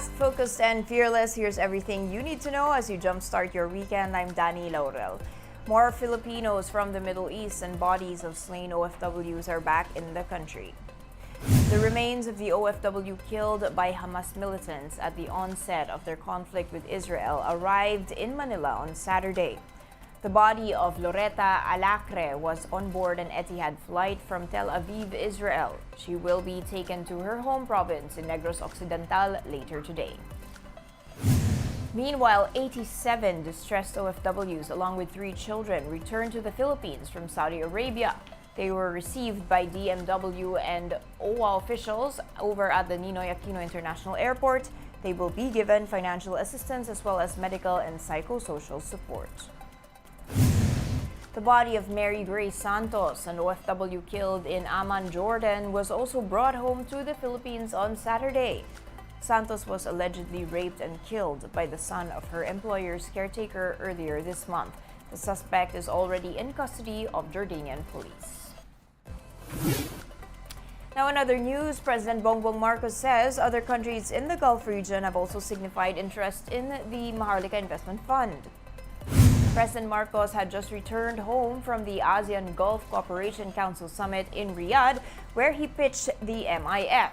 Fast, focused, and fearless, here's everything you need to know as you jumpstart your weekend. I'm Dani Laurel. More Filipinos from the Middle East and bodies of slain OFWs are back in the country. The remains of the OFW killed by Hamas militants at the onset of their conflict with Israel arrived in Manila on Saturday. The body of Loretta Alacre was on board an Etihad flight from Tel Aviv, Israel. She will be taken to her home province in Negros Occidental later today. Meanwhile, 87 distressed OFWs along with 3 children returned to the Philippines from Saudi Arabia. They were received by DMW and OWA officials over at the Ninoy Aquino International Airport. They will be given financial assistance as well as medical and psychosocial support. The body of Mary Grace Santos, an OFW killed in Amman, Jordan, was also brought home to the Philippines on Saturday. Santos was allegedly raped and killed by the son of her employer's caretaker earlier this month. The suspect is already in custody of Jordanian police. Now, in other news, President Bongbong Marcos says other countries in the Gulf region have also signified interest in the Maharlika Investment Fund. President Marcos had just returned home from the ASEAN Gulf Cooperation Council Summit in Riyadh, where he pitched the MIF.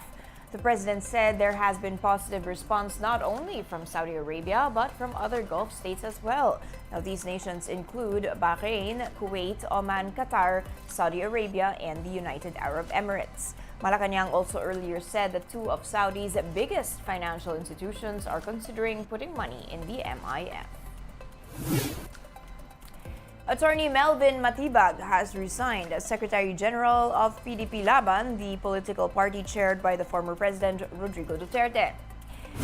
The president said there has been positive response not only from Saudi Arabia, but from other Gulf states as well. Now, these nations include Bahrain, Kuwait, Oman, Qatar, Saudi Arabia, and the United Arab Emirates. Malacanang also earlier said that 2 of Saudi's biggest financial institutions are considering putting money in the MIF. Attorney Melvin Matibag has resigned as Secretary General of PDP Laban, the political party chaired by the former President Rodrigo Duterte.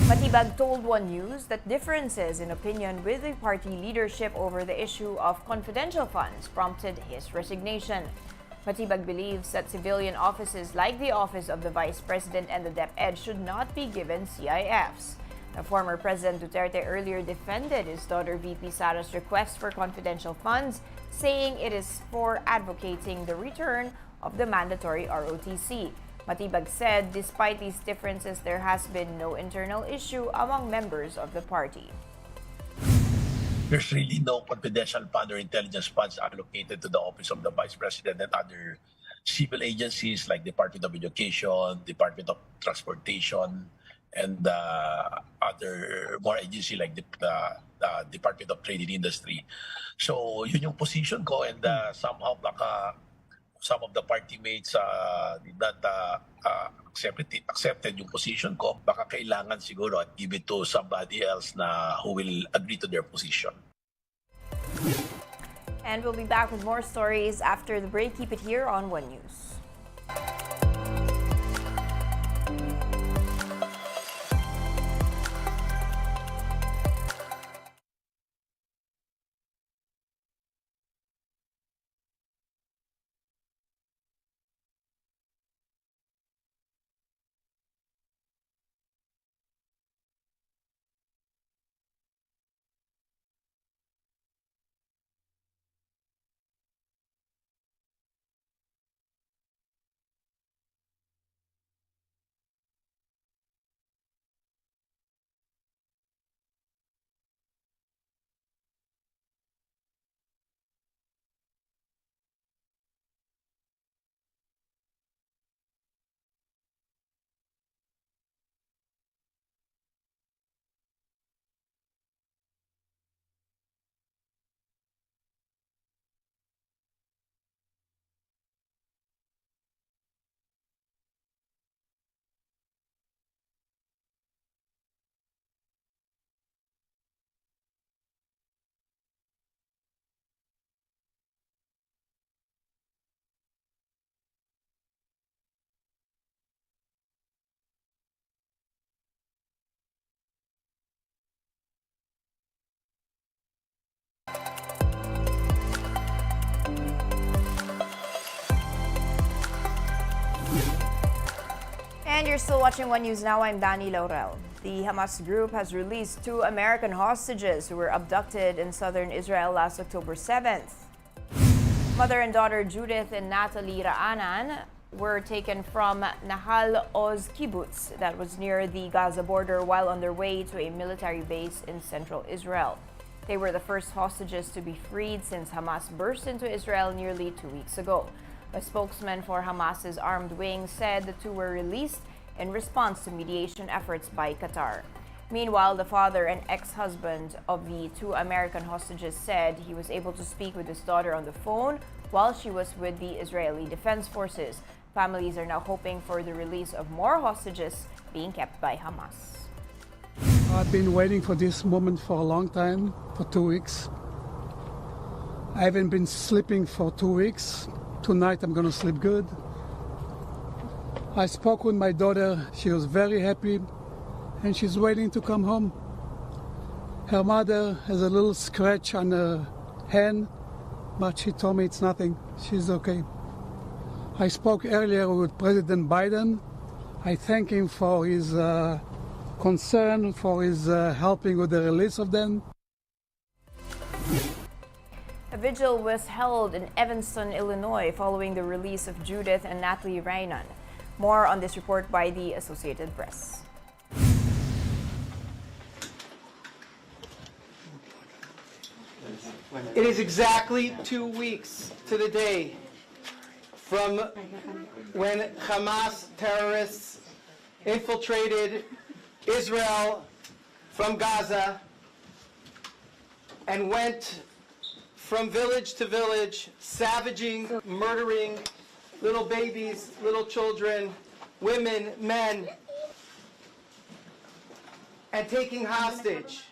Matibag told One News that differences in opinion with the party leadership over the issue of confidential funds prompted his resignation. Matibag believes that civilian offices like the office of the Vice President and the DepEd should not be given CIFs. The former President Duterte earlier defended his daughter VP Sara's request for confidential funds, saying it is for advocating the return of the mandatory ROTC. Matibag said despite these differences, there has been no internal issue among members of the party. There's really no confidential fund or intelligence funds allocated to the Office of the Vice President and other civil agencies like Department of Education, Department of Transportation, and other more agency like the Department of Trade and Industry. So yun yung position ko, and somehow baka some of the party mates did not accepted yung position ko. Baka kailangan siguro at give it to somebody else na who will agree to their position. And we'll be back with more stories after the break. Keep it here on One News. And you're still watching One News Now. I'm Dani Laurel. The Hamas group has released 2 American hostages who were abducted in southern Israel last October 7th. Mother and daughter Judith and Natalie Raanan were taken from Nahal Oz kibbutz that was near the Gaza border while on their way to a military base in central Israel. They were the first hostages to be freed since Hamas burst into Israel nearly 2 weeks ago. A spokesman for Hamas's armed wing said the two were released in response to mediation efforts by Qatar. Meanwhile, the father and ex-husband of the two American hostages said he was able to speak with his daughter on the phone while she was with the Israeli Defense Forces. Families are now hoping for the release of more hostages being kept by Hamas. I've been waiting for this moment for a long time, for 2 weeks. I haven't been sleeping for 2 weeks. Tonight I'm going to sleep good. I spoke with my daughter. She was very happy and she's waiting to come home. Her mother has a little scratch on her hand, but she told me it's nothing. She's okay. I spoke earlier with President Biden. I thank him for his concern, for his helping with the release of them. A vigil was held in Evanston, Illinois, following the release of Judith and Natalie Rainan. More on this report by the Associated Press. It is exactly 2 weeks to the day from when Hamas terrorists infiltrated Israel from Gaza and went from village to village, savaging, murdering little babies, little children, women, men, and taking hostage.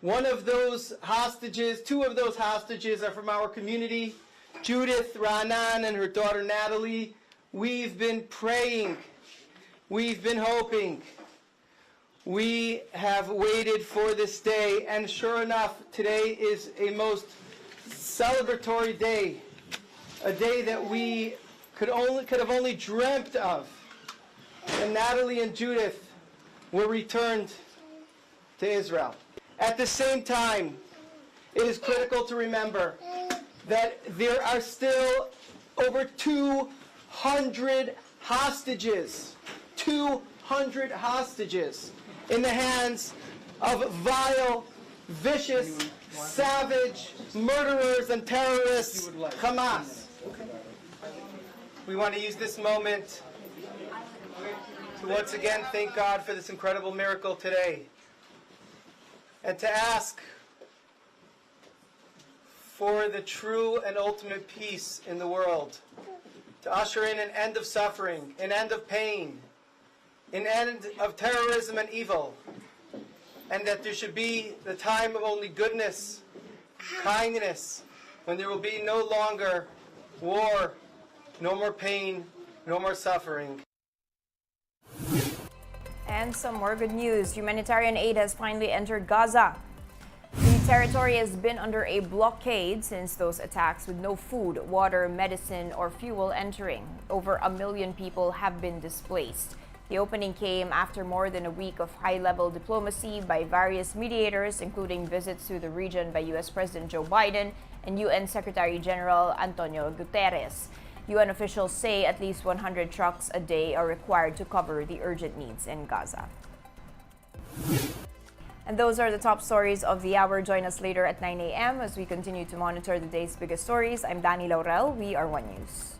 One of those hostages, two of those hostages are from our community, Judith Raanan and her daughter Natalie. We've been praying. We've been hoping. We have waited for this day, and sure enough, today is a most celebratory day, a day that we could have only dreamt of. And Natalie and Judith were returned to Israel. At the same time, it is critical to remember that there are still over 200 hostages, 200 hostages in the hands of vile, vicious, savage murderers and terrorists, Hamas. We want to use this moment to once again thank God for this incredible miracle today, and to ask for the true and ultimate peace in the world, to usher in an end of suffering, an end of pain, an end of terrorism and evil, and that there should be the time of only goodness, kindness, when there will be no longer war, no more pain, no more suffering. And some more good news. Humanitarian aid has finally entered Gaza. The territory has been under a blockade since those attacks, with no food, water, medicine, or fuel entering. Over 1 million people have been displaced. The opening came after more than a week of high-level diplomacy by various mediators, including visits to the region by U.S. President Joe Biden and UN Secretary General Antonio Guterres. UN officials say at least 100 trucks a day are required to cover the urgent needs in Gaza. And those are the top stories of the hour. Join us later at 9 a.m. as we continue to monitor the day's biggest stories. I'm Danny Laurel. We are One News.